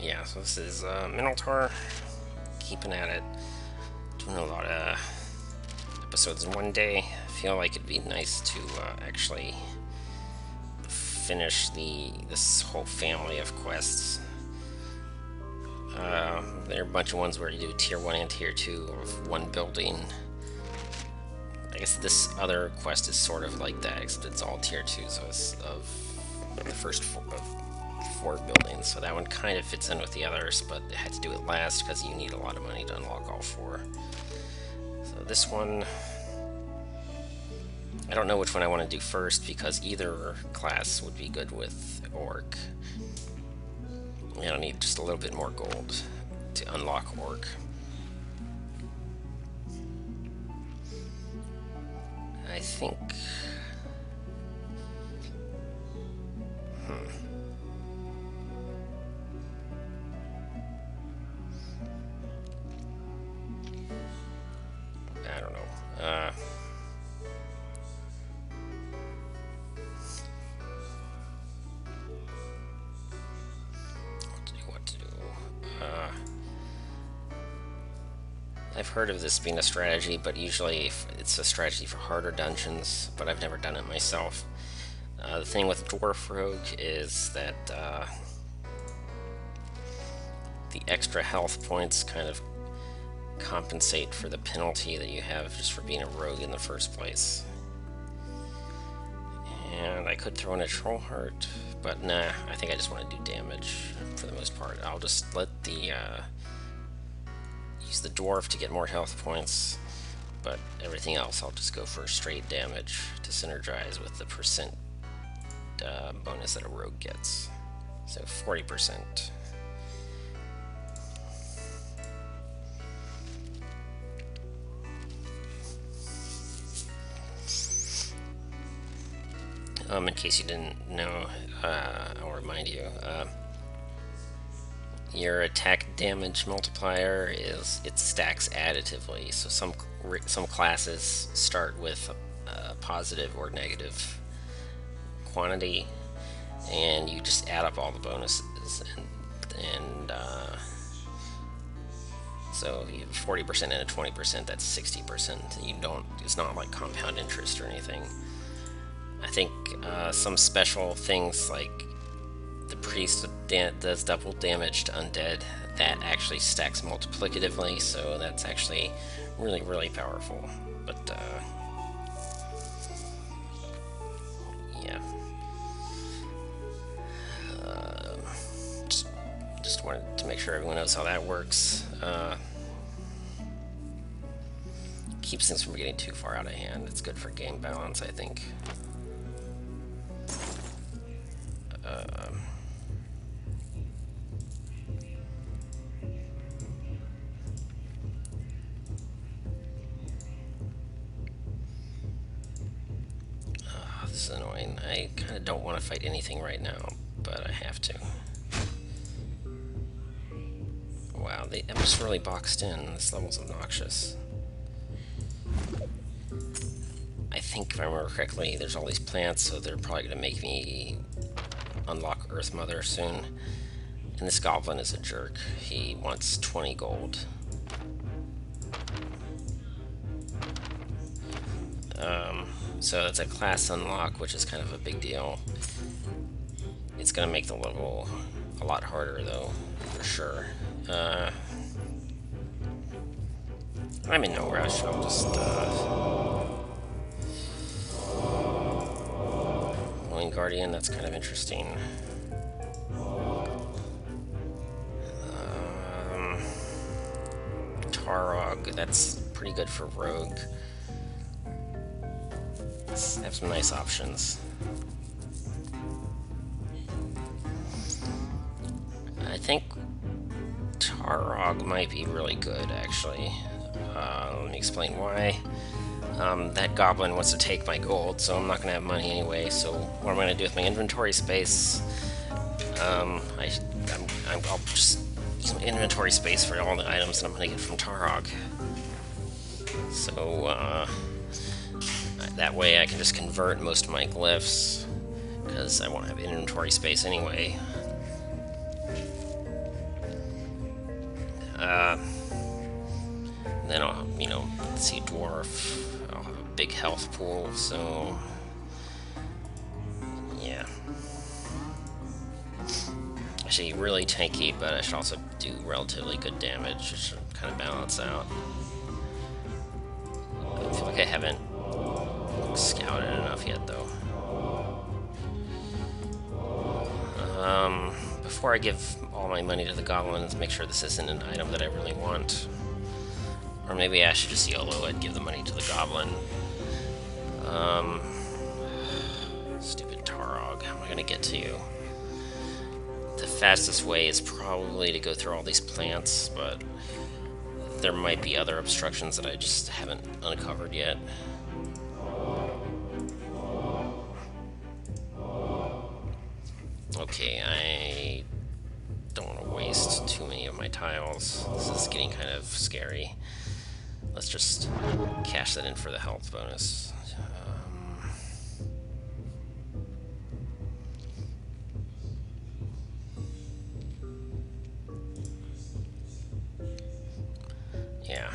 Yeah, so this is MTaur, keeping at it, doing a lot of episodes in one day. I feel like it'd be nice to actually finish this whole family of quests. There are a bunch of ones where you do tier 1 and tier 2 of one building. I guess this other quest is sort of like that, except it's all tier 2, so it's of the first four buildings. So that one kind of fits in with the others, but I had to do it last because you need a lot of money to unlock all four. So this one, I don't know which one I want to do first because either class would be good with Orc. I need just a little bit more gold to unlock Orc. I think... I don't know. What to do. I've heard of this being a strategy, but usually it's a strategy for harder dungeons, but I've never done it myself. The thing with Dwarf Rogue is that the extra health points kind of compensate for the penalty that you have just for being a rogue in the first place. And I could throw in a troll heart, but nah, I think I just want to do damage for the most part. I'll just let the use the dwarf to get more health points, but everything else I'll just go for straight damage to synergize with the percent bonus that a rogue gets. So 40%. In case you didn't know, I'll remind you. Your attack damage multiplier it stacks additively. So some classes start with a positive or negative quantity, and you just add up all the bonuses, and so you have 40% and a 20%. That's 60%. It's not like compound interest or anything. I think some special things like the priest does double damage to undead, that actually stacks multiplicatively, so that's actually really, really powerful. But yeah, just wanted to make sure everyone knows how that works. Keeps things from getting too far out of hand. It's good for game balance, I think. This is annoying. I kind of don't want to fight anything right now, but I have to. Wow, I'm just really boxed in. This level's obnoxious. I think, if I remember correctly, there's all these plants, so they're probably going to make me unlock Earthmother soon. And this goblin is a jerk. He wants 20 gold. So it's a class unlock, which is kind of a big deal. It's going to make the level a lot harder, though, for sure. I'm in no rush. I'll just... Willing Guardian, that's kind of interesting. Taurog, that's pretty good for Rogue. Let's have some nice options. I think Taurog might be really good, actually. Let me explain why. That goblin wants to take my gold, so I'm not going to have money anyway. So what I'm going to do with my inventory space, I'll just use my inventory space for all the items that I'm going to get from Taurog. So that way I can just convert most of my glyphs, because I won't have inventory space anyway. Let's see, Dwarf. I'll have a big health pool, so yeah. Actually, really tanky, but I should also do relatively good damage. It should kind of balance out. I feel like I haven't scouted enough yet, though. Before I give all my money to the goblins, make sure this isn't an item that I really want. Or maybe I should just YOLO it, give the money to the goblin. Stupid Taurog, how am I gonna get to you? The fastest way is probably to go through all these plants, but there might be other obstructions that I just haven't uncovered yet. Okay, I don't want to waste too many of my tiles. This is getting kind of scary. Let's just cash that in for the health bonus. Yeah.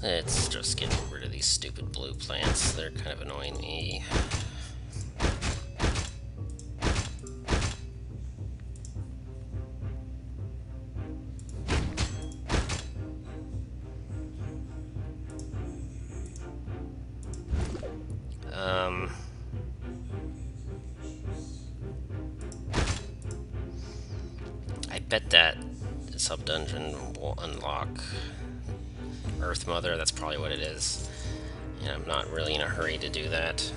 Let's just get rid of these stupid blue plants. They're kind of annoying me. I bet that sub-dungeon will unlock Earthmother. That's probably what it is. And I'm not really in a hurry to do that.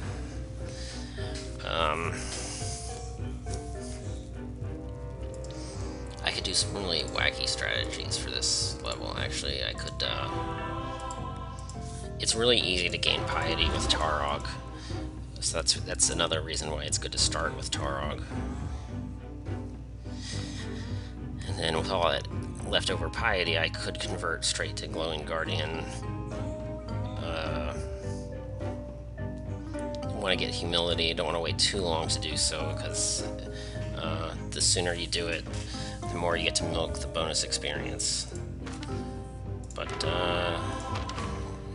I could do some really wacky strategies for this level, actually. I could, it's really easy to gain piety with Taurog. So that's another reason why it's good to start with Taurog. And then with all that leftover piety, I could convert straight to Glowing Guardian. Want to get humility, don't want to wait too long to do so, because the sooner you do it, the more you get to milk the bonus experience. But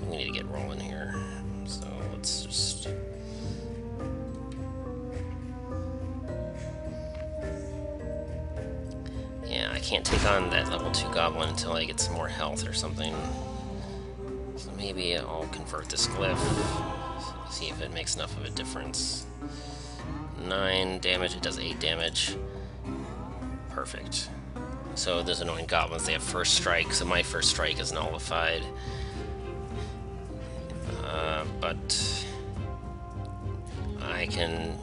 we need to get rolling here, so let's just... Yeah, I can't take on that level 2 goblin until I get some more health or something. So maybe I'll convert this glyph, see if it makes enough of a difference. 9 damage, it does 8 damage. Perfect. So those annoying goblins, they have first strike, so my first strike is nullified. But I can...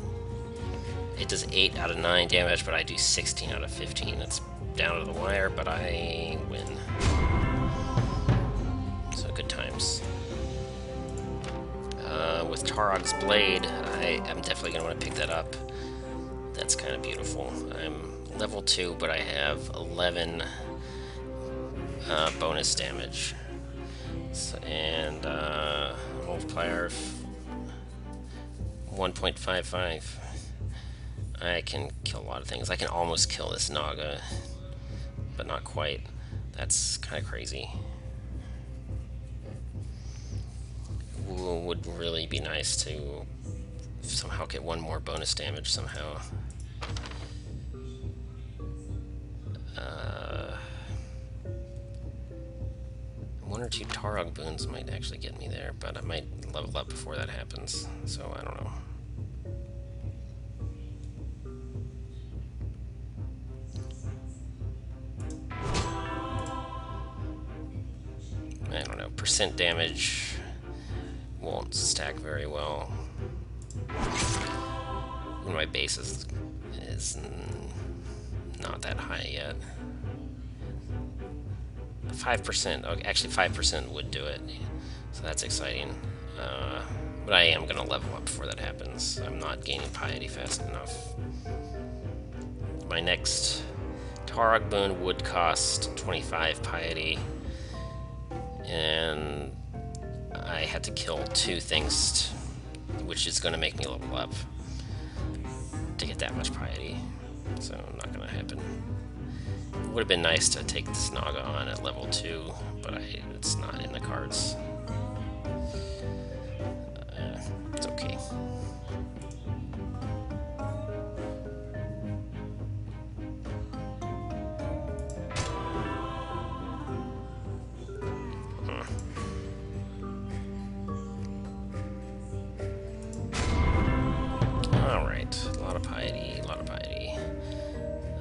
It does 8 out of 9 damage, but I do 16 out of 15. It's down to the wire, but I win. So good times. With Taurog's Blade, I am definitely going to want to pick that up. That's kind of beautiful. I'm level 2, but I have 11 bonus damage. So, and multiplier of 1.55. I can kill a lot of things. I can almost kill this Naga, but not quite. That's kind of crazy. Would really be nice to somehow get one more bonus damage somehow. One or two Taurog boons might actually get me there, but I might level up before that happens, so I don't know. I don't know, percent damage won't stack very well. My base is not that high yet. 5%, okay, actually 5% would do it, so that's exciting. But I am going to level up before that happens. I'm not gaining piety fast enough. My next Taurog boon would cost 25 piety, and I had to kill 2 things, which is going to make me level up to get that much piety, so not going to happen. Would have been nice to take this Naga on at level 2, but it's not in the cards. It's okay. Alright, a lot of piety, a lot of piety.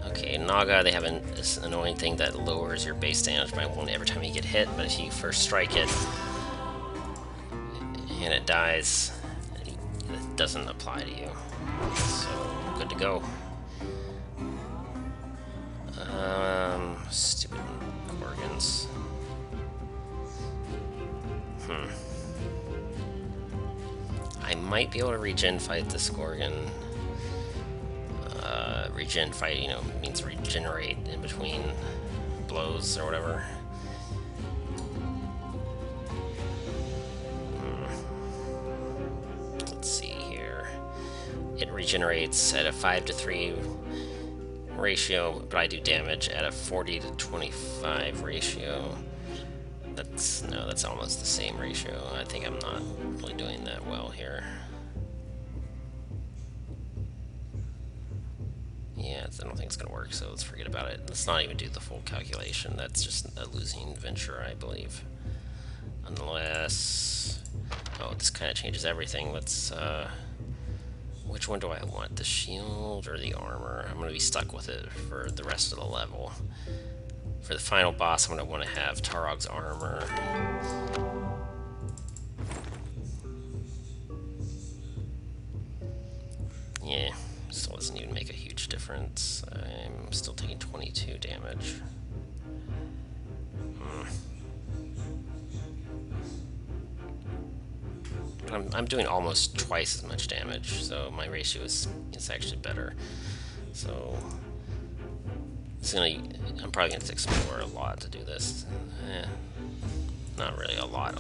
Okay, Naga, they have this annoying thing that lowers your base damage by 1 every time you get hit, but if you first strike it and it dies, it doesn't apply to you. So, good to go. Stupid organs. I might be able to regen fight this Gorgon. Regen fight, you know, means regenerate in between blows or whatever. Let's see here. It regenerates at a 5-to-3 ratio, but I do damage at a 40-to-25 ratio. That's almost the same ratio. I think I'm not really doing that well here. Yeah, I don't think it's gonna work, so let's forget about it. Let's not even do the full calculation. That's just a losing venture, I believe. Unless... oh, this kind of changes everything. Let's, which one do I want? The shield or the armor? I'm gonna be stuck with it for the rest of the level. For the final boss, I'm going to want to have Taurog's armor. Yeah, still doesn't even make a huge difference. I'm still taking 22 damage. I'm doing almost twice as much damage, so my ratio is actually better. So... I'm probably going to explore a lot to do this. Not really a lot.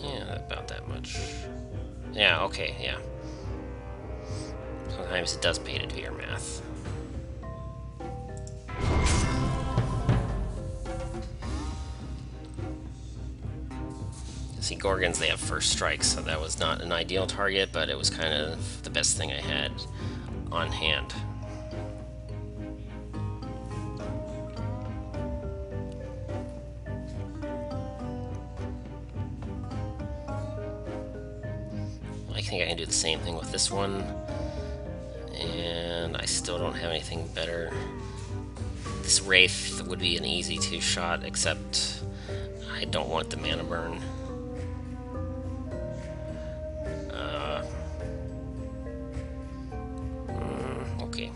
Yeah, about that much. Yeah, okay, yeah. Sometimes it does pay to do your math. See, Gorgons, they have first strike, so that was not an ideal target, but it was kind of the best thing I had on hand. I think I can do the same thing with this one, and I still don't have anything better. This Wraith would be an easy 2-shot, except I don't want the mana burn. Okay.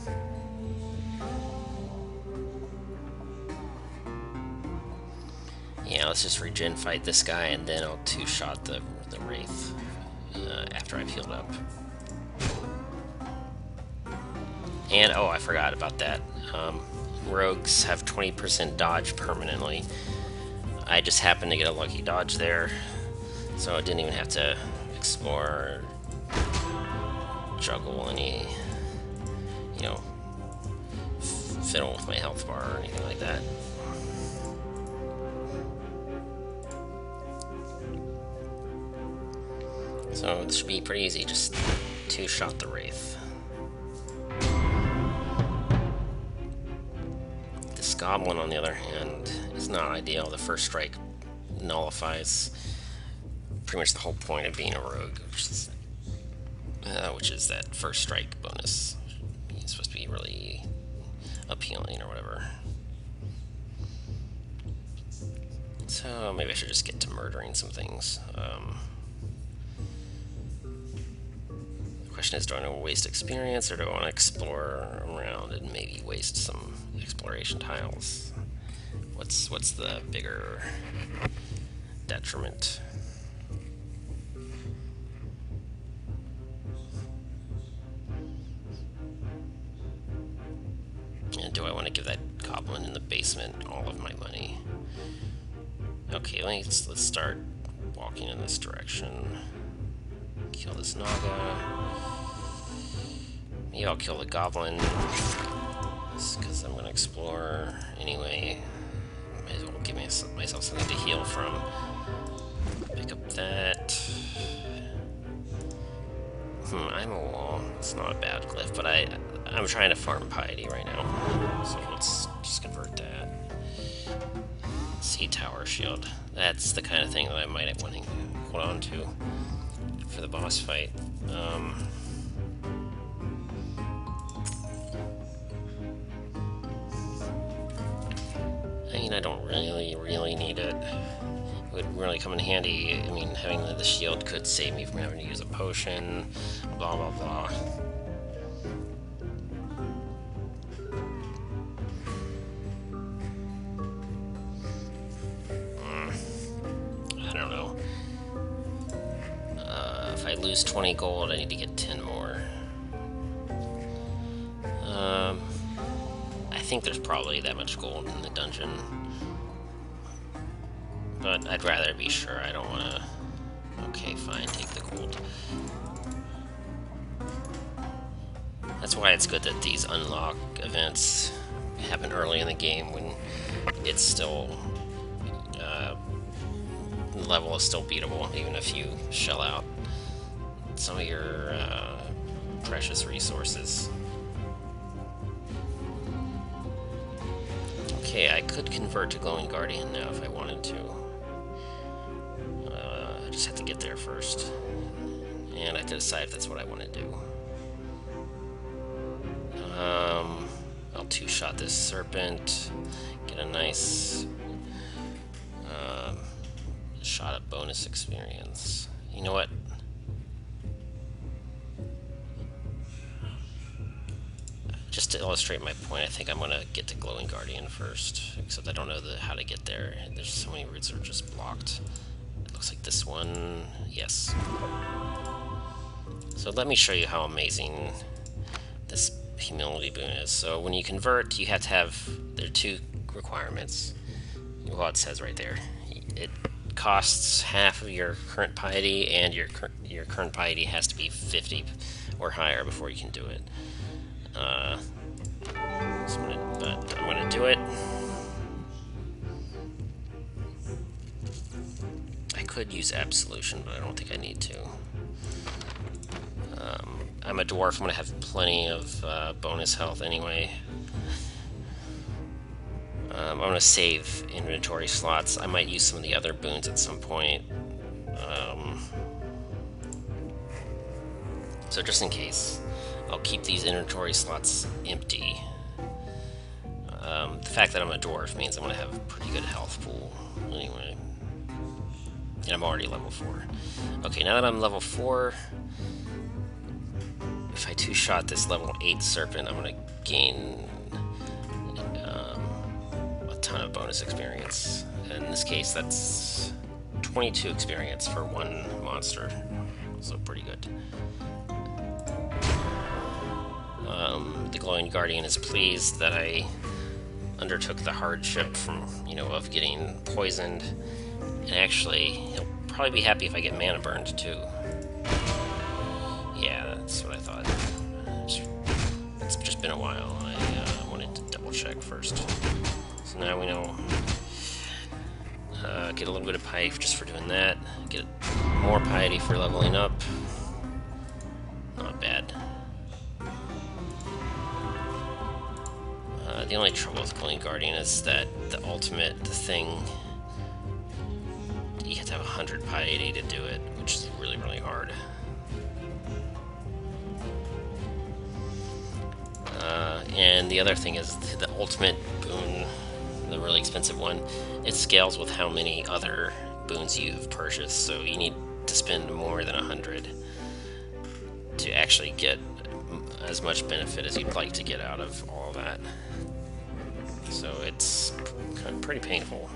Yeah, let's just regen fight this guy, and then I'll 2-shot the Wraith after I've healed up. And, oh, I forgot about that. Rogues have 20% dodge permanently. I just happened to get a lucky dodge there, so I didn't even have to explore or juggle any, you know, fiddle with my health bar or anything like that. So this should be pretty easy, just 2-shot the Wraith. This Goblin, on the other hand, is not ideal. The first strike nullifies pretty much the whole point of being a rogue, which is that first strike bonus. It's supposed to be really appealing or whatever. So maybe I should just get to murdering some things. The question is, do I want to waste experience, or do I want to explore around and maybe waste some exploration tiles? What's the bigger detriment? And do I want to give that goblin in the basement all of my money? Okay, let's start walking in this direction. Kill this Naga. Maybe I'll kill the goblin, because I'm gonna explore anyway. Might as well give myself something to heal from. Pick up that. I'm a wall. It's not a bad glyph, but I'm trying to farm piety right now. So let's just convert that. Sea tower shield. That's the kind of thing that I might want to hold on to for the boss fight. I mean, I don't really need it. It would really come in handy. I mean, having the shield could save me from having to use a potion, blah blah blah. I don't know. If I lose 20 gold, I need to get 10 more. I think there's probably that much gold in the dungeon. But I'd rather be sure. I don't want to... Okay, fine, take the gold. That's why it's good that these unlock events happen early in the game when it's still... the level is still beatable, even if you shell out some of your precious resources. Okay, I could convert to Glowing Guardian now if I wanted to. I just have to get there first. And I have to decide if that's what I want to do. I'll two-shot this serpent, get a nice shot at bonus experience. You know what? Just to illustrate my point, I think I'm going to get to Glowing Guardian first, except I don't know how to get there. There's so many routes that are just blocked. It looks like this one. Yes. So let me show you how amazing this humility boon is. So when you convert, you have to have... There are two requirements. Well, it says right there. It costs half of your current piety, and your current piety has to be 50 or higher before you can do it. But I'm gonna do it. I could use absolution, but I don't think I need to. I'm a dwarf. I'm gonna have plenty of bonus health anyway. I'm gonna save inventory slots. I might use some of the other boons at some point. So just in case, I'll keep these inventory slots empty. The fact that I'm a dwarf means I'm going to have a pretty good health pool anyway. And I'm already level 4. Okay, now that I'm level 4, if I two-shot this level 8 serpent, I'm going to gain a ton of bonus experience. And in this case, that's 22 experience for one monster. So pretty good. The Glowing Guardian is pleased that I undertook the hardship of getting poisoned, and actually he'll probably be happy if I get mana burned too. Yeah, that's what I thought. It's just been a while. I wanted to double check first. So now we know. Get a little bit of piety just for doing that. Get more piety for leveling up. Not bad. The only trouble with Glowing Guardian is that the thing, you have to have 100 piety to do it, which is really, really hard. And the other thing is the ultimate boon, the really expensive one, it scales with how many other boons you've purchased, so you need to spend more than 100 to actually get as much benefit as you'd like to get out of all that. So it's kind of pretty painful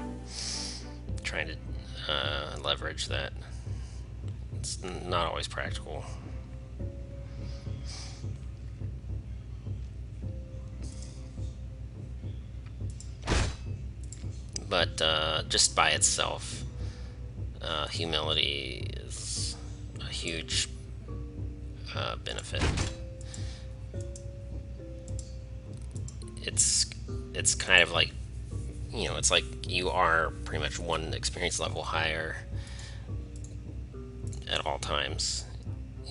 trying to leverage that. It's not always practical. But just by itself, humility is a huge benefit. it's kind of like, you know, it's like you are pretty much one experience level higher at all times,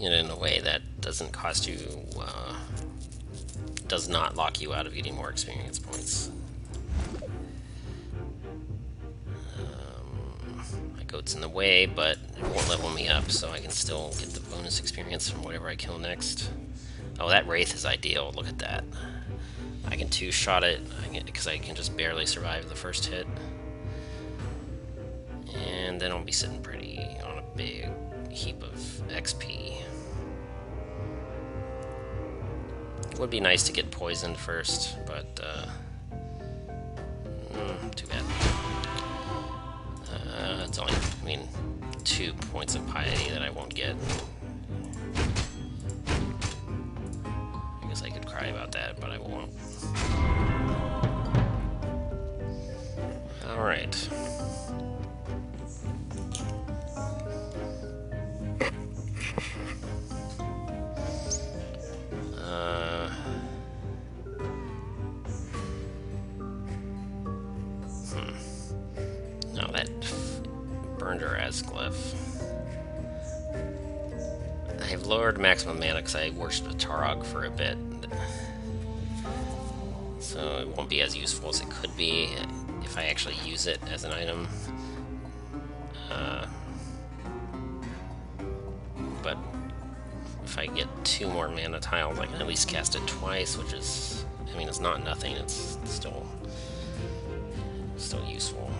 and in a way that doesn't cost you, does not lock you out of getting more experience points. My goat's in the way, but it won't level me up, so I can still get the bonus experience from whatever I kill next. Oh, that Wraith is ideal. Look at that. I can two-shot it because I can just barely survive the first hit. And then I'll be sitting pretty on a big heap of XP. It would be nice to get poisoned first, but too bad. It's only, 2 points of piety that I won't get. I guess I could cry about that, but I won't. Alright. No, that burned her as glyph. I've lowered maximum mana because I worshipped a Taurog for a bit. So it won't be as useful as it could be if I actually use it as an item. But if I get 2 more mana tiles, I can at least cast it twice, which is, it's not nothing, it's still useful.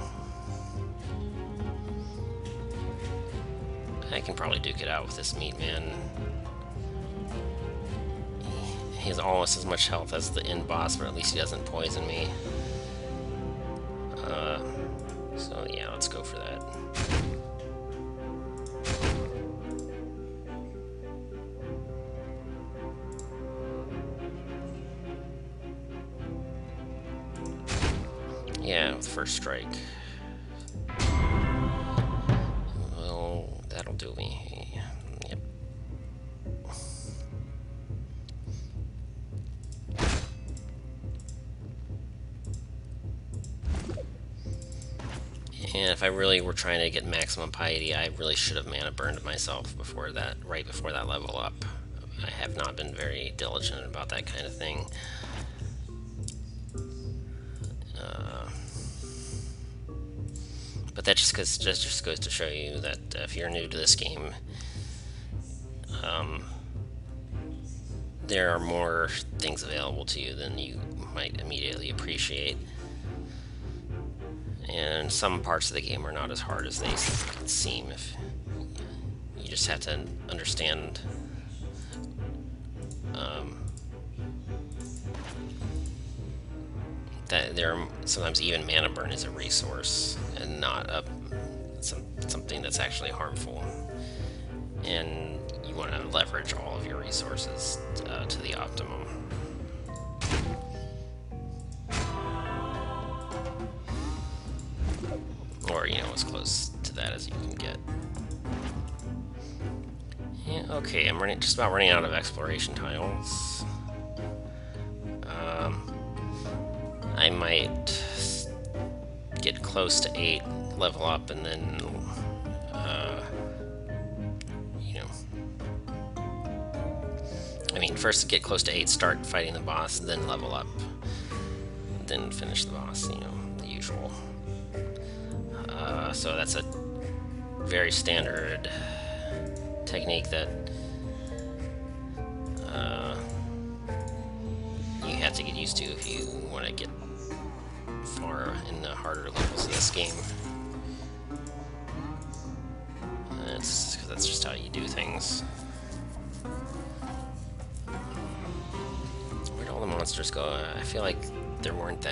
I can probably duke it out with this meat man. He has almost as much health as the end boss, but at least he doesn't poison me. So yeah, let's go for that. Yeah, with first strike. Well, that'll do me. Yep. And if I really were trying to get maximum piety, I really should have mana burned myself before that, right before that level up. I have not been very diligent about that kind of thing. But that just goes to show you that if you're new to this game, there are more things available to you than you might immediately appreciate. And some parts of the game are not as hard as they seem. If you just have to understand that there are sometimes even mana burn is a resource and not something that's actually harmful, and you want to leverage all of your resources to the optimum. Or, as close to that as you can get. Yeah, okay, I'm just about running out of exploration tiles. I might get close to 8, level up, and then, first get close to 8, start fighting the boss, then level up, then finish the boss, the usual. So that's a very standard technique that you have to get used to if you want to get far in the harder levels of this game. That's just how you do things. Where'd all the monsters go? I feel like there weren't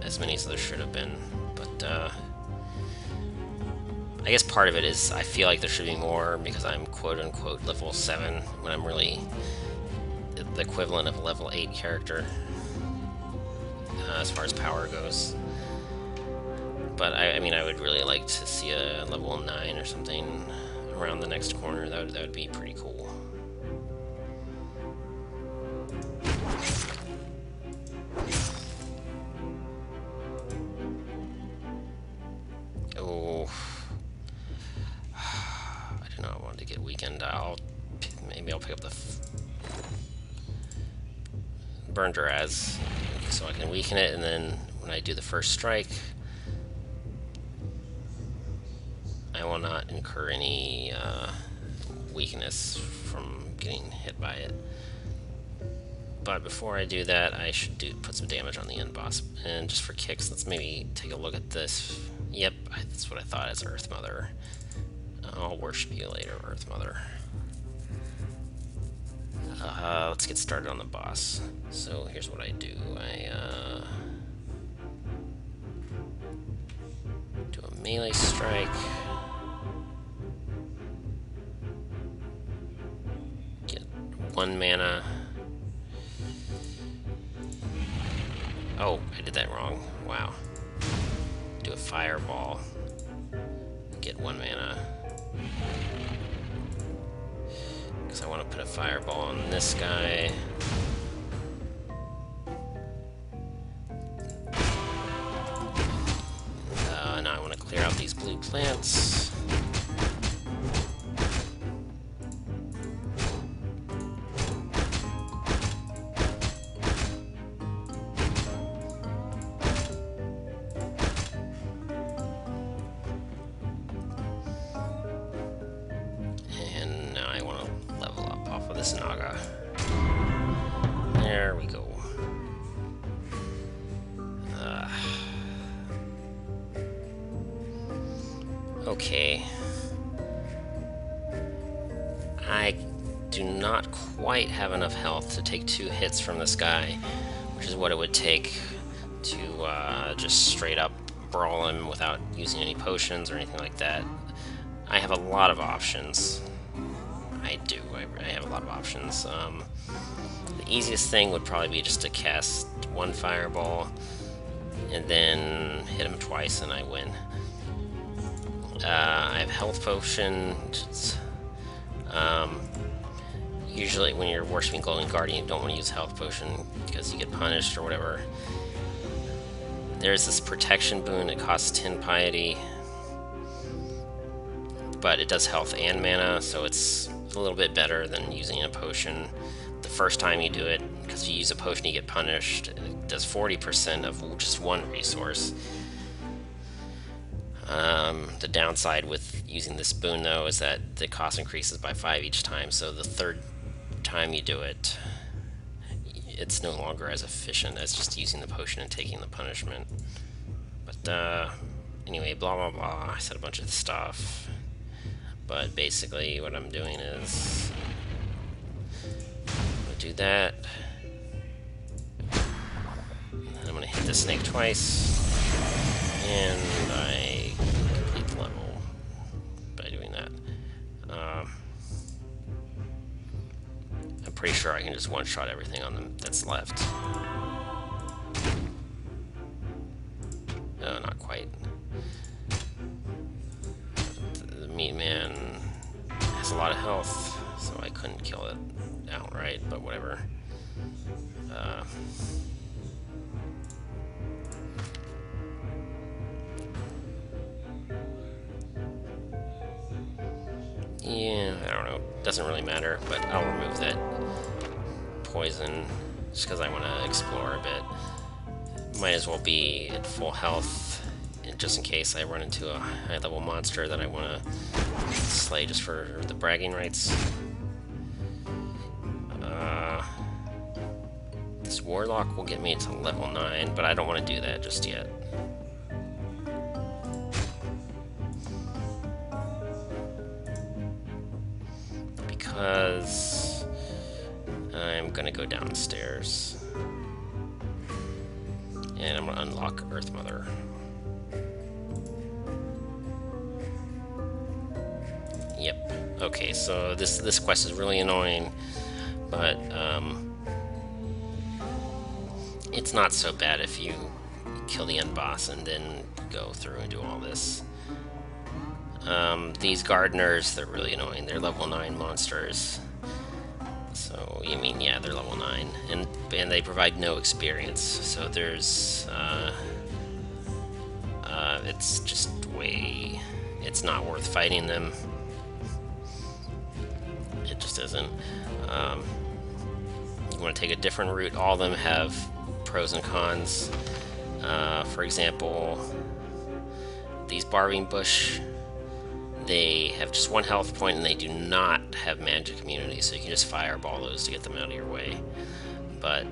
as many as there should have been, but I guess part of it is I feel like there should be more because I'm quote-unquote level 7 when I'm really the equivalent of a level 8 character as far as power goes. But I would really like to see a level 9 or something around the next corner. That would be pretty cool. weakened. Maybe I'll pick up the Burn Duraz so I can weaken it, and then when I do the first strike, I will not incur any weakness from getting hit by it. But before I do that, I should put some damage on the end boss. And just for kicks, let's maybe take a look at this. Yep, that's what I thought. It's Earthmother. I'll worship you later, Earthmother. Let's get started on the boss. So here's what I do. I do a melee strike. Get 1 mana. Oh, I did that wrong. Wow. Do a fireball. Get 1 mana. Because I want to put a fireball on this guy. Now I want to clear out these blue plants. Naga. There we go. Okay. I do not quite have enough health to take 2 hits from this guy, which is what it would take to just straight up brawl him without using any potions or anything like that. I have a lot of options. I do. I have a lot of options. The easiest thing would probably be just to cast 1 fireball and then hit him twice and I win. I have health potions. Usually when you're worshipping Glowing Guardian, you don't want to use health potion because you get punished or whatever. There's this protection boon. It costs 10 piety, but it does health and mana, so it's a little bit better than using a potion the first time you do it, because if you use a potion you get punished. It does 40% of just 1 resource. The downside with using this boon though is that the cost increases by 5 each time, so the 3rd time you do it, it's no longer as efficient as just using the potion and taking the punishment. But anyway, blah blah blah, I said a bunch of stuff. But basically what I'm doing is I'm going to do that, and I'm going to hit the snake twice, and I complete the level by doing that. I'm pretty sure I can just one-shot everything on them that's left. No, not quite. The meat man has a lot of health, so I couldn't kill it outright, but whatever. Yeah, I don't know. Doesn't really matter, but I'll remove that poison just because I want to explore a bit. Might as well be at full health, just in case I run into a high-level monster that I want to slay just for the bragging rights. This warlock will get me to level 9, but I don't want to do that just yet. Because I'm gonna go downstairs and I'm gonna unlock Earthmother. Yep. Okay, so this quest is really annoying, but it's not so bad if you kill the end boss and then go through and do all this. These gardeners, they're really annoying. They're level 9 monsters. So, you mean, yeah, they're level 9. And they provide no experience. So there's, it's just way... It's not worth fighting them. isn't. You want to take a different route. All of them have pros and cons. For example, these Barbing Bush, they have just 1 health point and they do not have magic immunity, so you can just fireball those to get them out of your way. But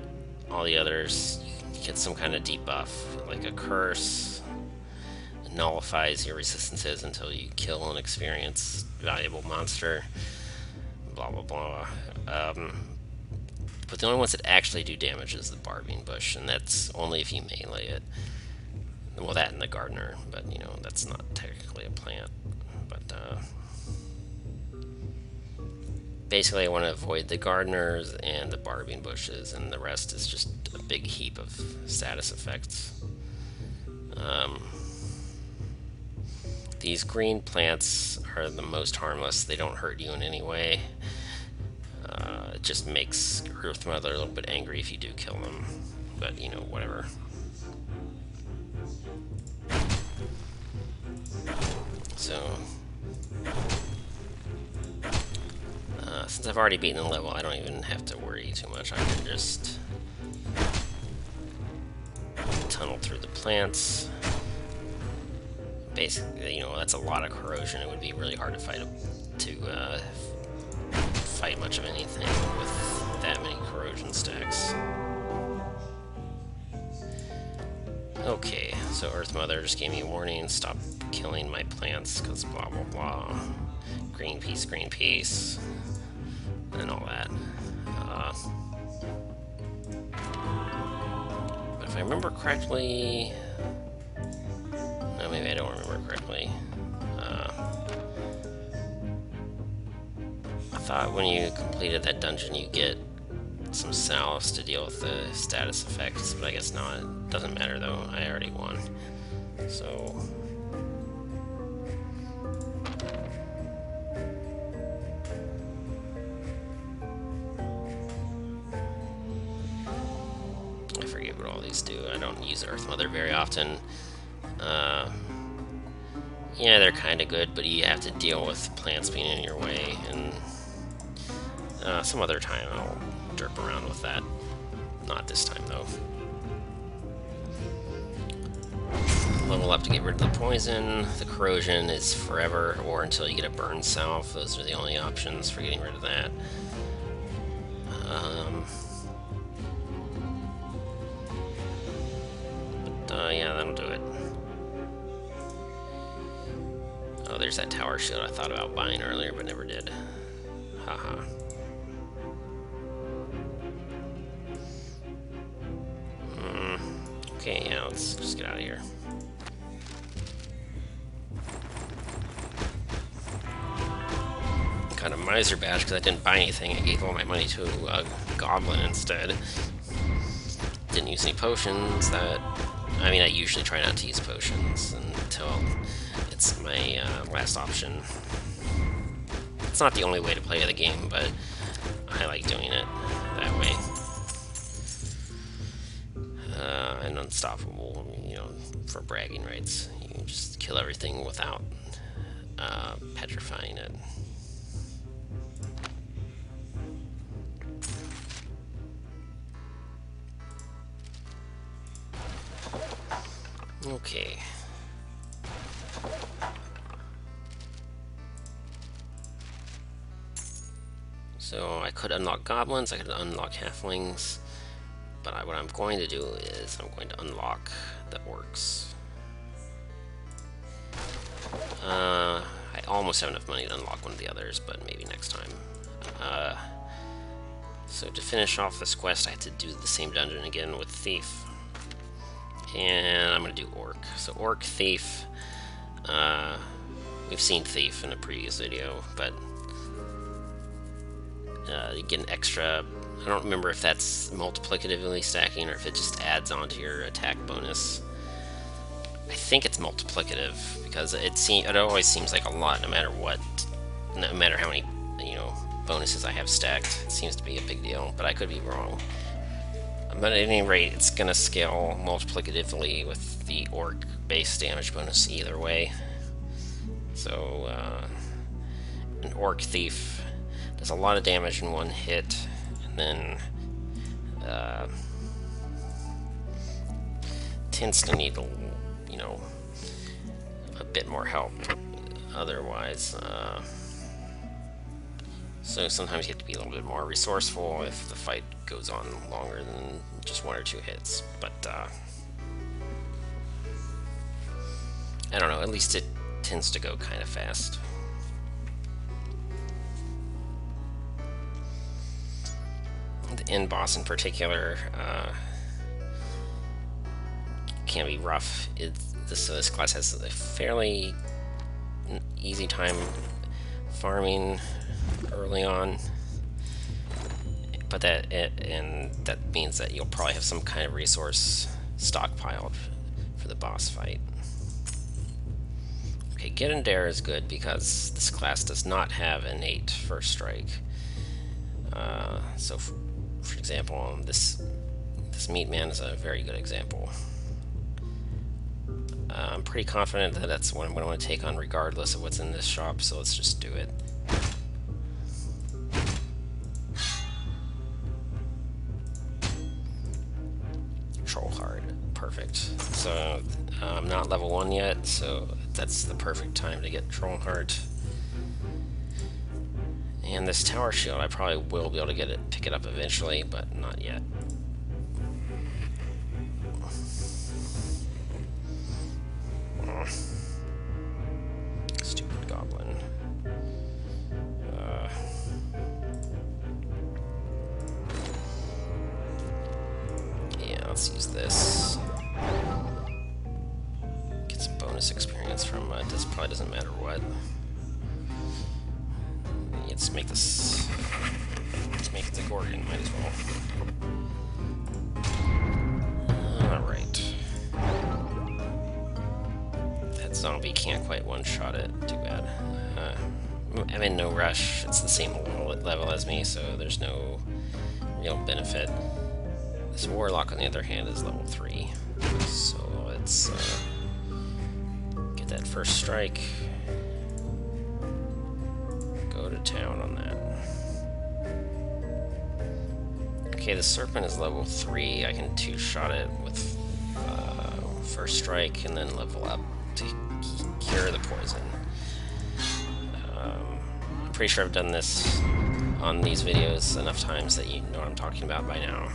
all the others, you get some kind of debuff, like a curse. It nullifies your resistances until you kill an experience valuable monster. Blah blah blah. But the only ones that actually do damage is the Barbing Bush, and that's only if you melee it. Well, that and the Gardener, but you know, that's not technically a plant. But basically I want to avoid the Gardeners and the Barbing Bushes, and the rest is just a big heap of status effects. These green plants are the most harmless. They don't hurt you in any way. It just makes Earthmother a little bit angry if you do kill them, but you know, whatever. So, since I've already beaten the level, I don't even have to worry too much. I can just tunnel through the plants. Basically, you know, that's a lot of corrosion. It would be really hard to fight much of anything with that many corrosion stacks. Okay, so Earthmother just gave me a warning, stop killing my plants, because blah blah blah. Greenpeace, and all that. But if I remember correctly... No, maybe I don't remember correctly. I thought when you completed that dungeon you get some salves to deal with the status effects, but I guess not. It doesn't matter though, I already won. So... I forget what all these do. I don't use Earthmother very often. Yeah, they're kinda good, but you have to deal with plants being in your way, and some other time I'll derp around with that. Not this time, though. Level up to get rid of the poison. The corrosion is forever, or until you get a burn salve. Those are the only options for getting rid of that. Yeah, that'll do it. Oh, there's that tower shield I thought about buying earlier, but never did. Haha. Okay, yeah, let's just get out of here. Kind of miser badge because I didn't buy anything. I gave all my money to a goblin instead. Didn't use any potions. I mean, I usually try not to use potions until it's my last option. It's not the only way to play the game, but I like doing it that way. And unstoppable, you know, for bragging rights. You can just kill everything without petrifying it. Okay. So I could unlock goblins, I could unlock halflings, but what I'm going to do is I'm going to unlock the orcs. I almost have enough money to unlock one of the others, but maybe next time. So to finish off this quest, I have to do the same dungeon again with Thief. And I'm going to do Orc. So Orc Thief, we've seen Thief in a previous video, but you get an extra, I don't remember if that's multiplicatively stacking or if it just adds on to your attack bonus. I think it's multiplicative, because it always seems like a lot no matter what, no matter how many, you know, bonuses I have stacked. It seems to be a big deal, but I could be wrong. But at any rate, it's going to scale multiplicatively with the Orc base damage bonus either way. So, an Orc Thief does a lot of damage in one hit, and then tends to need a bit more help otherwise. So sometimes you have to be a little bit more resourceful if the fight goes on longer than just 1 or 2 hits. But I don't know, at least it tends to go kind of fast. The end boss in particular can be rough. This class has a fairly easy time farming early on, but that means that you'll probably have some kind of resource stockpiled for the boss fight. Okay, Get and Dare is good because this class does not have innate first strike. So, for example, this Meat Man is a very good example. I'm pretty confident that that's what I'm going to want to take on regardless of what's in this shop, so let's just do it. Troll Heart. Perfect. So I'm not level 1 yet, so that's the perfect time to get Troll Heart. And this Tower Shield, I probably will be able to pick it up eventually, but not yet. Stupid goblin. Yeah, let's use this. Get some bonus experience from this. Probably doesn't matter what. Let's make this. Let's make it the Gorgon. Might as well. All right. That zombie can't quite one-shot it. Too bad. I'm in no rush. It's the same level as me, so there's no real benefit. This Warlock, on the other hand, is level 3. So let's get that first strike. Go to town on that. Okay, the Serpent is level 3. I can 2-shot it with first strike and then level up to cure the poison. I'm pretty sure I've done this on these videos enough times that you know what I'm talking about by now.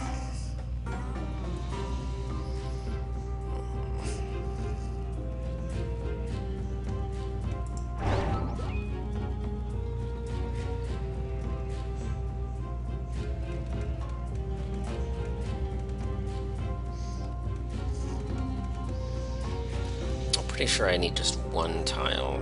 Pretty sure I need just 1 tile.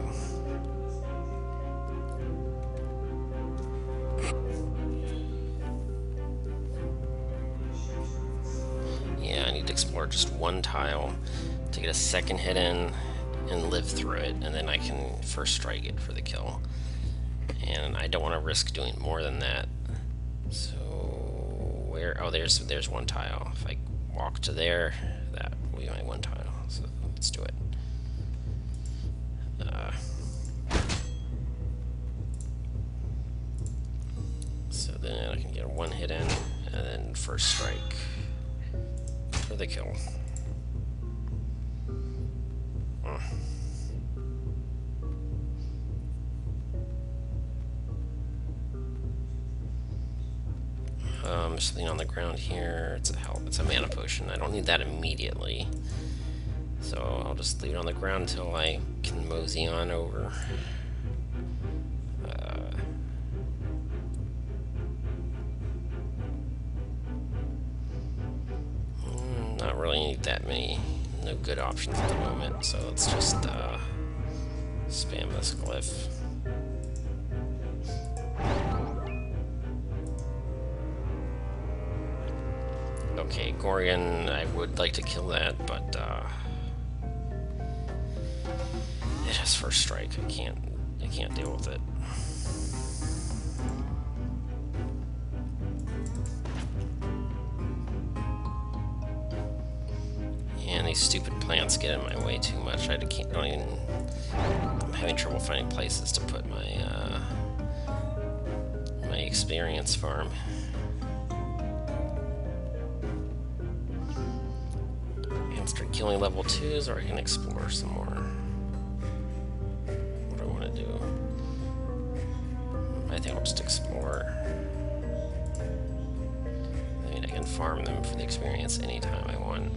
Yeah, I need to explore just 1 tile to get a second hit in and live through it, and then I can first strike it for the kill. And I don't want to risk doing more than that. So where? Oh, there's 1 tile. If I walk to there, that will be my 1 tile. So let's do it. So then I can get a 1 hit in, and then first strike for the kill. Just lean on the ground here. It's a mana potion. I don't need that immediately. So I'll just leave it on the ground until I can mosey on over. Not really need that many, no good options at the moment, so let's just spam this glyph. Okay, Gorgon, I would like to kill that, but it has first strike. I can't deal with it. And these stupid plants get in my way too much. I'm having trouble finding places to put my experience farm. And start killing level 2s, or I can explore some more. What do I want to do? I think I'll just explore. I mean, I can farm them for the experience anytime I want.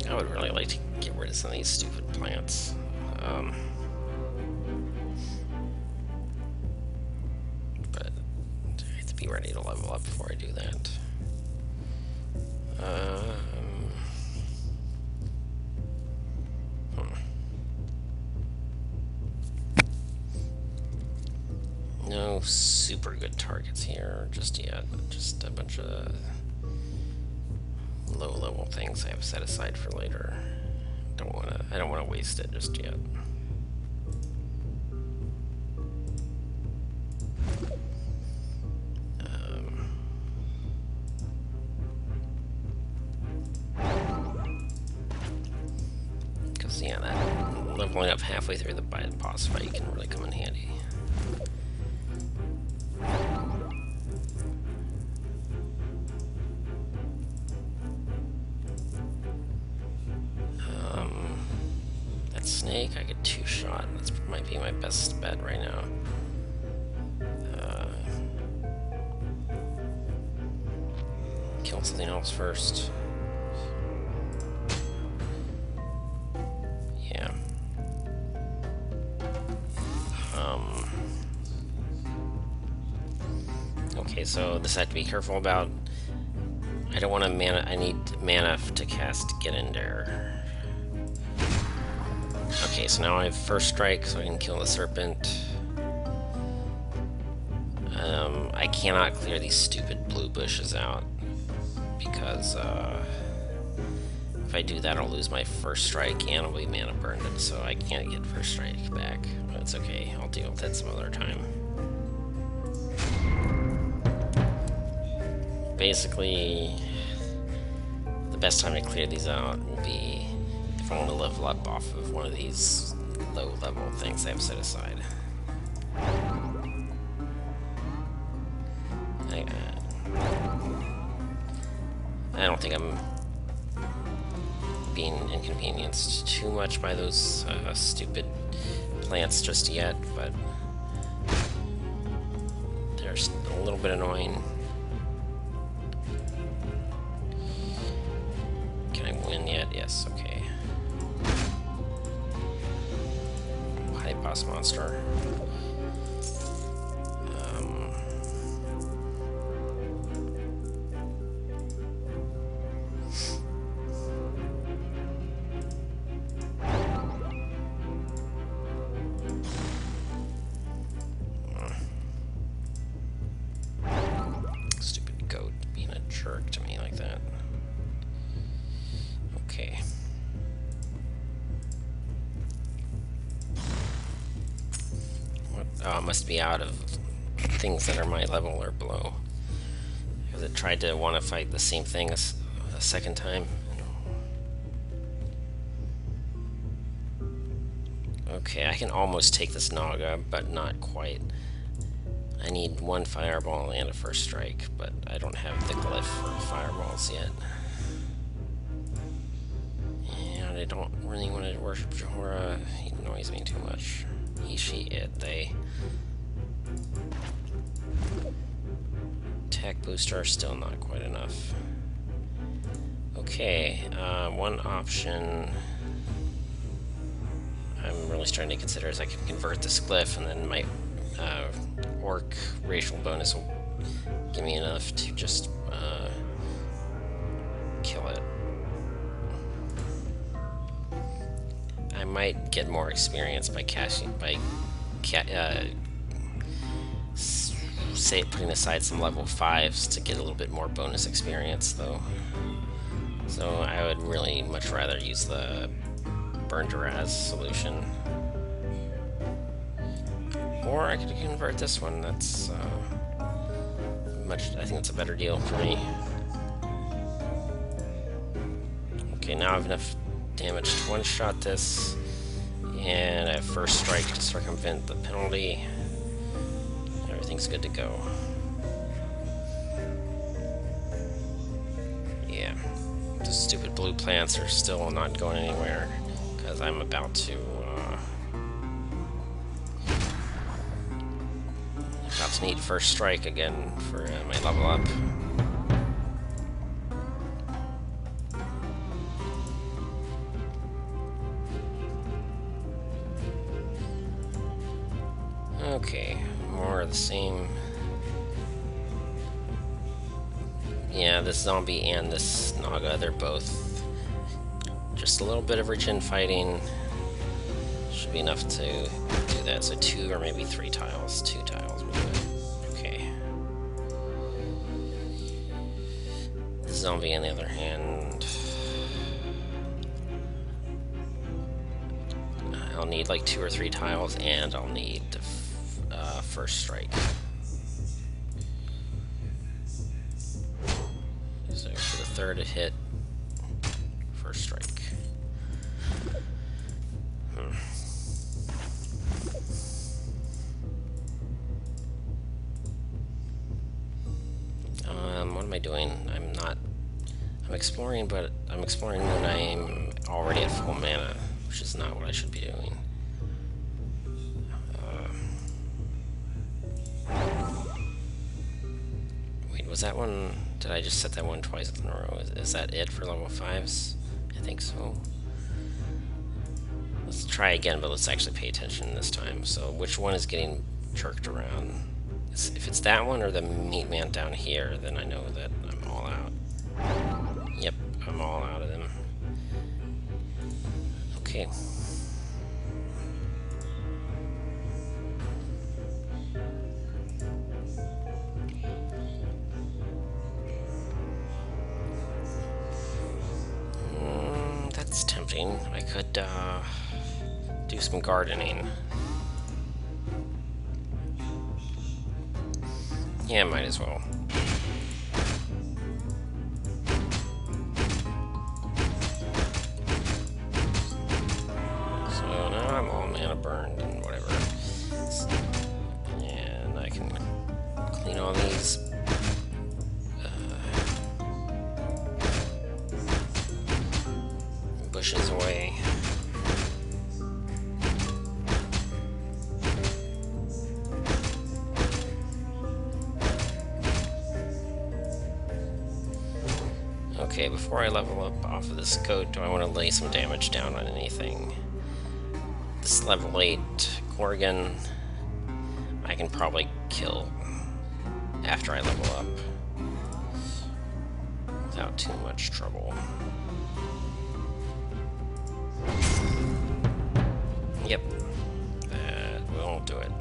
I would really like to get rid of some of these stupid plants. But I have to be ready to level up before I do that. No super good targets here just yet. Just a bunch of low-level things I have set aside for later. I don't want to waste it just yet. Because yeah, that leveling up halfway through the boss fight can really come in handy. Snake, I get 2-shot. That might be my best bet right now. Kill something else first. Yeah. Okay, so this I have to be careful about. I don't want to mana. I need mana to cast Get in there. Okay, so now I have first strike, so I can kill the serpent. I cannot clear these stupid blue bushes out because if I do that, I'll lose my first strike and I'll be mana burned, so I can't get first strike back. But it's okay, I'll deal with that some other time. Basically, the best time to clear these out will be if I want to level up off of one of these low-level things I have set aside. I don't think I'm being inconvenienced too much by those stupid plants just yet, but they're a little bit annoying. Can I win yet? Yes, okay. High boss monster. Stupid goat being a jerk to me like that. Okay. What? Oh, it must be out of things that are my level or below. Because it tried to want to fight the same thing a second time. Okay, I can almost take this Naga, but not quite. I need one fireball and a first strike, but I don't have the glyph for fireballs yet. And I don't really want to worship Johora. He annoys me too much. He, she, it, they. Attack booster, still not quite enough. Okay, one option I'm really starting to consider is I can convert this glyph and then my orc racial bonus will give me enough to just kill it. I might get more experience by putting aside some level 5s to get a little bit more bonus experience, though. So I would really much rather use the Burn Duraz solution. Or I could convert this one. That's I think that's a better deal for me. Okay, now I have enough damage to one-shot this, and I have first strike to circumvent the penalty. Everything's good to go. Yeah, the stupid blue plants are still not going anywhere, because I'm about to need first strike again for my level up. Okay, more of the same. Yeah, this zombie and this Naga, they're both just a little bit of regen fighting. Should be enough to do that. So 2 or maybe 3 tiles. 2 tiles will do it. Okay. The zombie, on the other hand, I'll need like 2 or 3 tiles, and I'll need first strike. So for the third hit, first strike. What am I doing? I'm exploring, but I'm exploring when I'm already at full mana, which is not what I should be doing. Wait, was that one... Did I just set that one twice in a row? Is that it for level 5s? I think so. Let's try again, but let's actually pay attention this time. So which one is getting jerked around? If it's that one or the meat man down here, then I know that I'm all out. Yep, I'm all out of them. Okay. That's tempting. I could do some gardening. Yeah, might as well. So now I'm all mana burned and whatever. And I can clean all these bushes away. Okay, before I level up off of this coat, do I want to lay some damage down on anything? This level 8 Gorgon, I can probably kill after I level up without too much trouble. Yep, that will do it.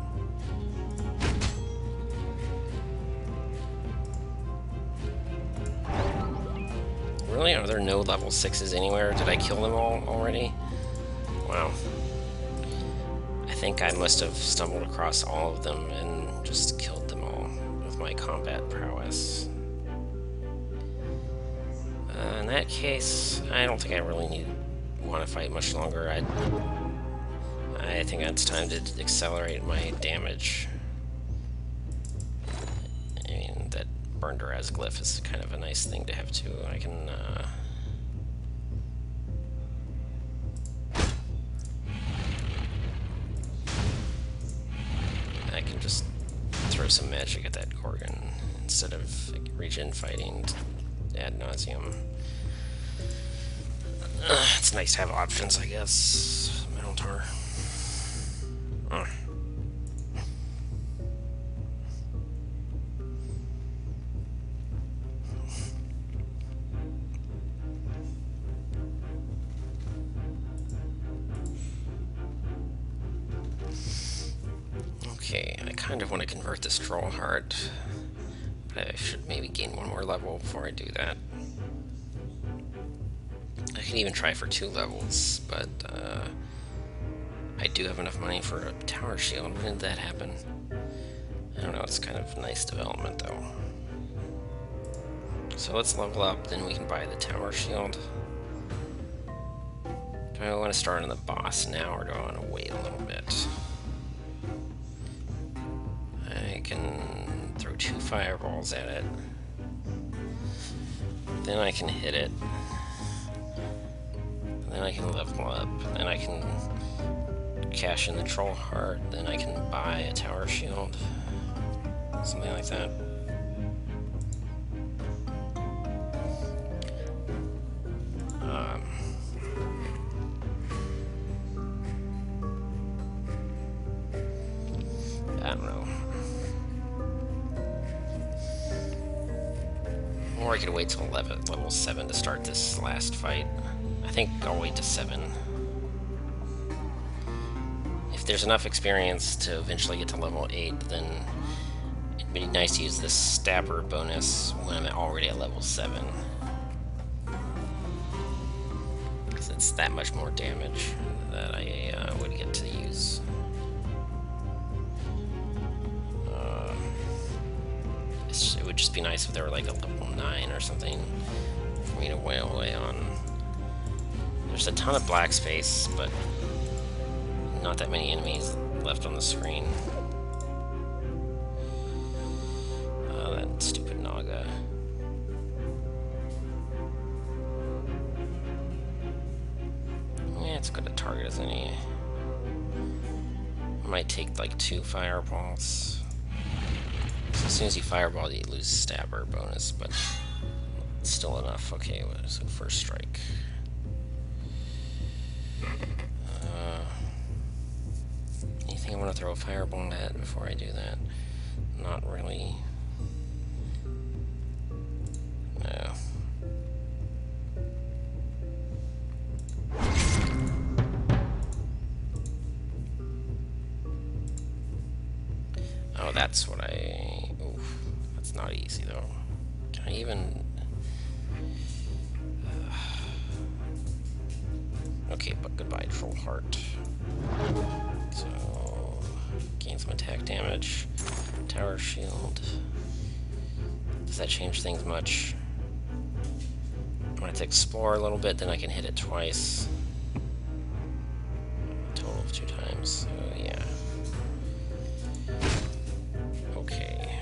Really? Are there no level 6s anywhere? Did I kill them all already? Wow. I think I must have stumbled across all of them and just killed them all with my combat prowess. In that case, I don't think I really want to fight much longer. I think it's time to accelerate my damage. I mean, that Burn Duraz glyph is kind of a nice thing to have too. I can just throw some magic at that Gorgon instead of regen fighting ad nauseum. It's nice to have options, I guess. MTaur. Okay, I kind of want to convert this troll heart, but I should maybe gain one more level before I do that. I can even try for 2 levels, but I do have enough money for a tower shield. When did that happen? I don't know, it's kind of nice development though. So let's level up, then we can buy the tower shield. Do I want to start on the boss now, or do I want to wait a little bit? I can throw 2 fireballs at it. Then I can hit it. Then I can level up. Then I can cash in the troll heart. Then I can buy a tower shield. Something like that. I don't know. Or I could wait till level 7 to start this last fight. I think I'll wait to 7. If there's enough experience to eventually get to level 8, then it'd be nice to use this stabber bonus when I'm already at level 7. Because it's that much more damage that I would get to use. It would just be nice if they were like a level 9 or something for me to wail away on. There's a ton of black space, but not that many enemies left on the screen. That stupid Naga. Yeah, it's good to target, isn't he? Might take like 2 fireballs. So as soon as you fireball, you lose stabber bonus, but it's still enough. Okay, so first strike. Anything I want to throw a fireball at before I do that? Not really. No. Oh, that's what I... Oof, that's not easy, though. Can I even... Okay, but goodbye, Troll Heart. So... gain some attack damage. Tower Shield. Does that change things much? I want to explore a little bit, then I can hit it twice. A total of 2 times, so yeah. Okay.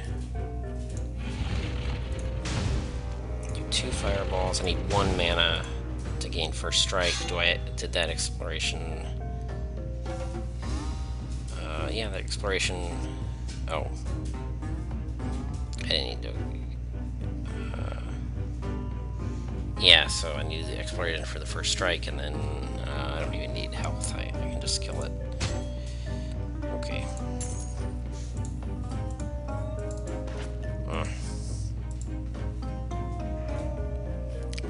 Do 2 fireballs. I need 1 mana to gain first strike. Did that exploration? Yeah, that exploration. Oh, I didn't need to. Yeah, so I need the exploration for the first strike, and then I don't even need health. I can just kill it. Okay.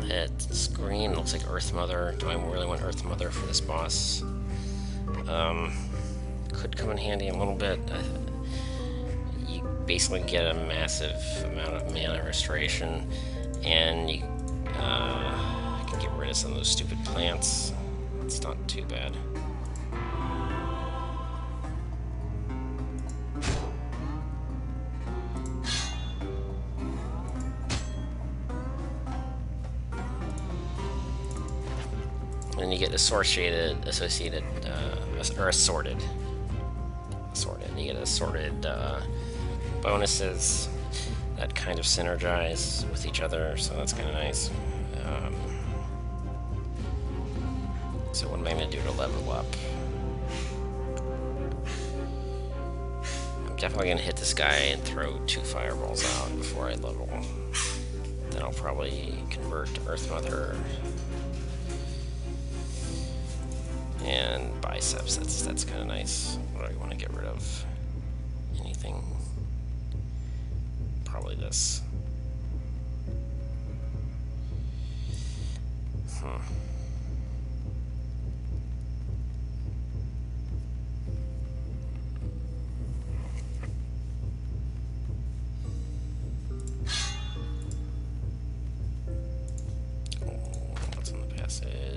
That screen looks like Earthmother. Do I really want Earthmother for this boss? Could come in handy a little bit. You basically get a massive amount of mana restoration, and you can get rid of some of those stupid plants. It's not too bad. And then you get associated, or assorted. You get assorted bonuses that kind of synergize with each other, so that's kind of nice. So what am I going to do to level up? I'm definitely going to hit this guy and throw 2 fireballs out before I level. Then I'll probably convert to Earthmother and biceps. That's kind of nice. What do I want to get rid of? Anything? Probably this.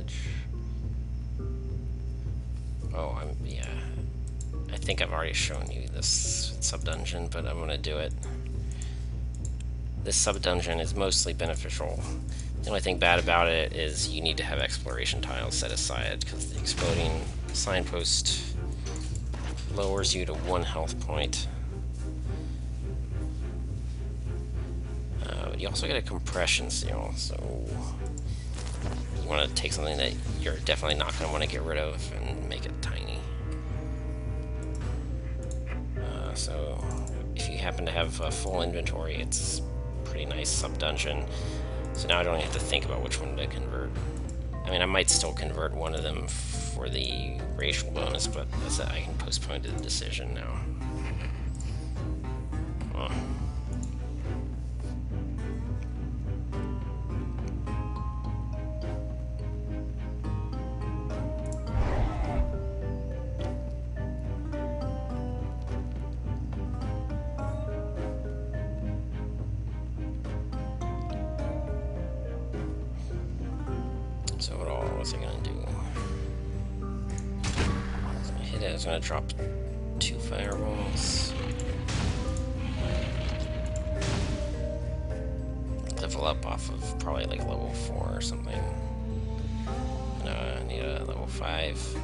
badge. Oh, yeah. I think I've already shown you this sub-dungeon, but I'm gonna do it. This sub-dungeon is mostly beneficial. The only thing bad about it is you need to have exploration tiles set aside, because the exploding signpost lowers you to 1 health point. You also get a compression seal, so you want to take something that you're definitely not going to want to get rid of and make it tiny. So if you happen to have a full inventory, it's a pretty nice sub-dungeon. So now I don't have to think about which one to convert. I mean, I might still convert one of them for the racial bonus, but that's I can postpone the decision now. So what was I gonna do? So I hit it, I was gonna drop 2 fireballs. Level up off of probably like level 4 or something. No, I need a level 5.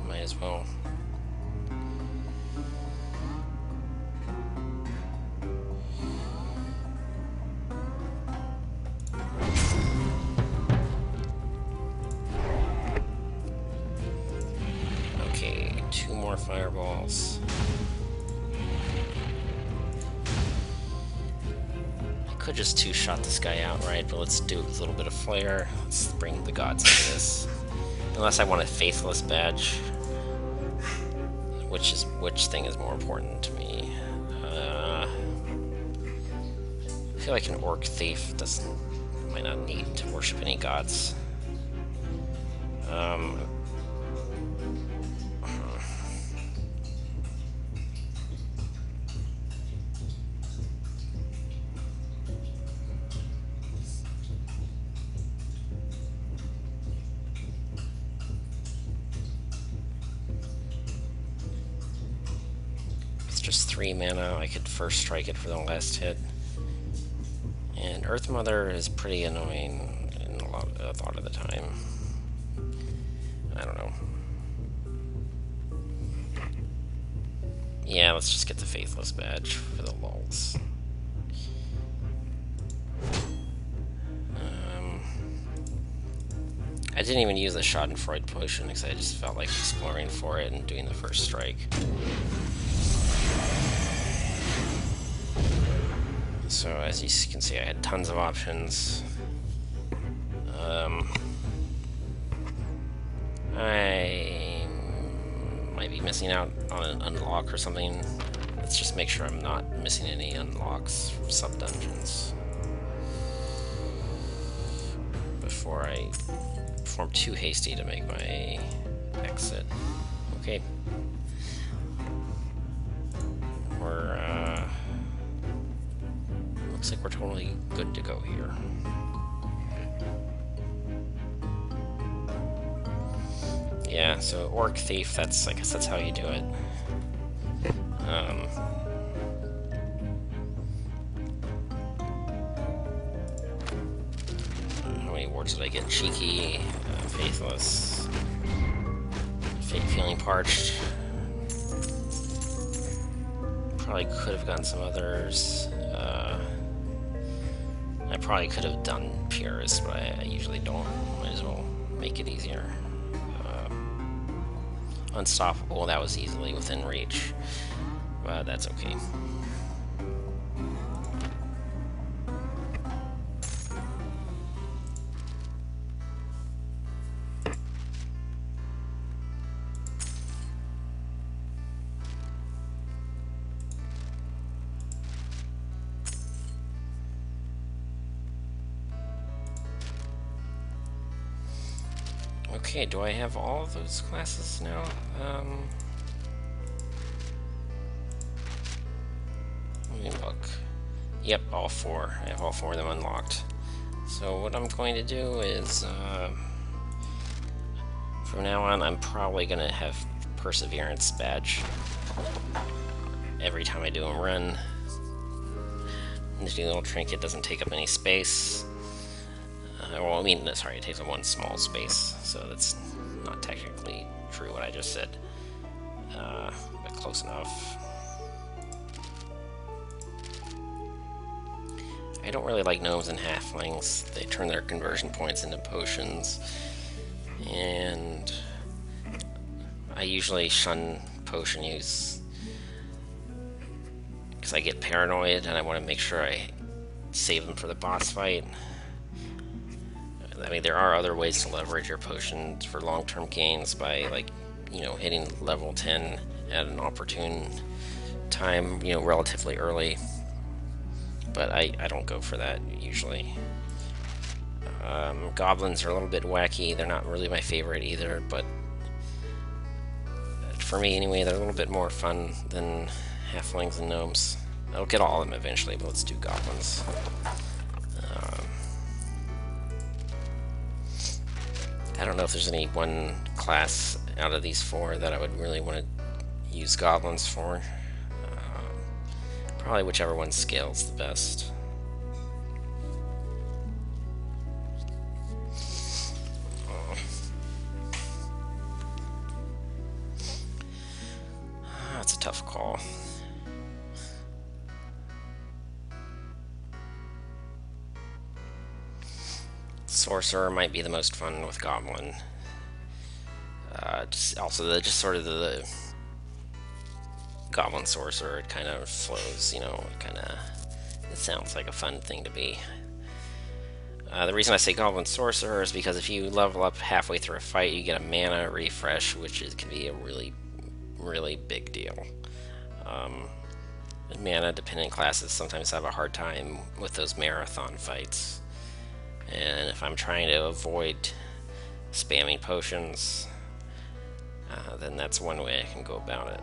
Might as well. Okay, 2 more fireballs. Could just 2-shot this guy outright, but let's do it with a little bit of flair. Let's bring the gods into this. Unless I want a faithless badge, which thing is more important to me? I feel like an Orc Thief might not need to worship any gods. Just 3 mana, I could first strike it for the last hit. And Earthmother is pretty annoying in a lot of the time. I don't know. Yeah, let's just get the Faithless badge for the lulz. I didn't even use the Schadenfreude potion because I just felt like exploring for it and doing the first strike. So as you can see, I had tons of options. I might be missing out on an unlock or something. Let's just make sure I'm not missing any unlocks from sub-dungeons before I perform too hasty to make my exit. Okay. Looks like we're totally good to go here. Yeah, so Orc Thief, I guess that's how you do it. How many wards did I get? Cheeky, Faithless, Feeling Parched. Probably could have gotten some others. I probably could have done Purist, but I usually don't. Might as well make it easier. Unstoppable, that was easily within reach. But that's okay. Okay, do I have all of those classes now? Let me look. Yep, all 4. I have all 4 of them unlocked. So what I'm going to do is From now on, I'm probably gonna have Perseverance badge every time I do a run. The little trinket doesn't take up any space. Well, I mean, sorry, it takes up one small space, so that's not technically true what I just said, but close enough. I don't really like gnomes and halflings. They turn their conversion points into potions, and I usually shun potion use because I get paranoid and I want to make sure I save them for the boss fight. I mean, there are other ways to leverage your potions for long-term gains by, like, you know, hitting level 10 at an opportune time, you know, relatively early. But I don't go for that usually. Goblins are a little bit wacky. They're not really my favorite either, but for me anyway, they're a little bit more fun than halflings and gnomes. I'll get all of them eventually, but let's do goblins. I don't know if there's any one class out of these four that I would really want to use goblins for. Probably whichever one scales the best. That's a tough call. Sorcerer might be the most fun with Goblin. Just sort of the Goblin Sorcerer, it kind of flows, you know, it sounds like a fun thing to be. The reason I say Goblin Sorcerer is because if you level up halfway through a fight, you get a mana refresh, which can be a really, really big deal. Mana dependent classes sometimes have a hard time with those marathon fights. And if I'm trying to avoid spamming potions, then that's one way I can go about it.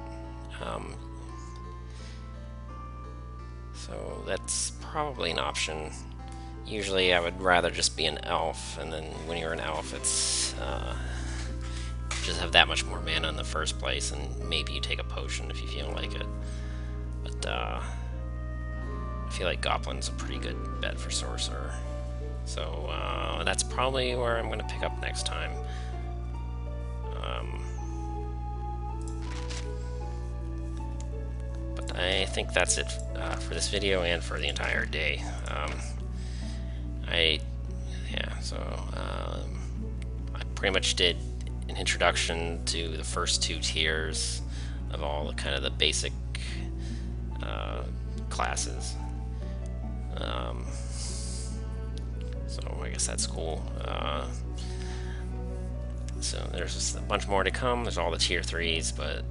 So that's probably an option. Usually I would rather just be an elf, and then when you're an elf, it's just have that much more mana in the first place, and maybe you take a potion if you feel like it. But I feel like Goblin's a pretty good bet for Sorcerer. So that's probably where I'm going to pick up next time. But I think that's it for this video and for the entire day. I pretty much did an introduction to the first two tiers of all the kind of the basic classes. So I guess that's cool. So there's just a bunch more to come. There's all the tier 3s, but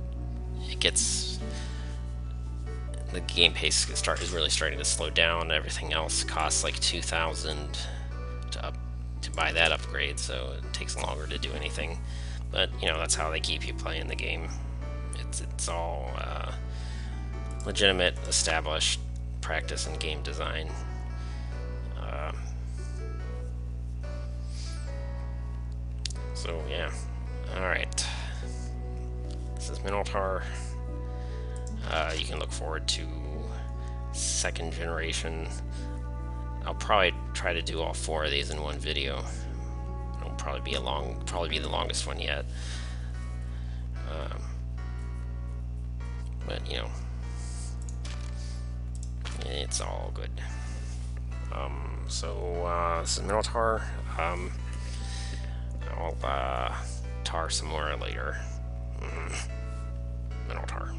the game pace is really starting to slow down. Everything else costs like 2,000 to buy that upgrade, so it takes longer to do anything. But you know, that's how they keep you playing the game. It's all legitimate, established practice in game design. So yeah, alright. This is MTaur. You can look forward to 2nd generation. I'll probably try to do all 4 of these in one video. It'll probably be the longest one yet. But you know, it's all good. This is MTaur. I'll tar some more later. MTaur.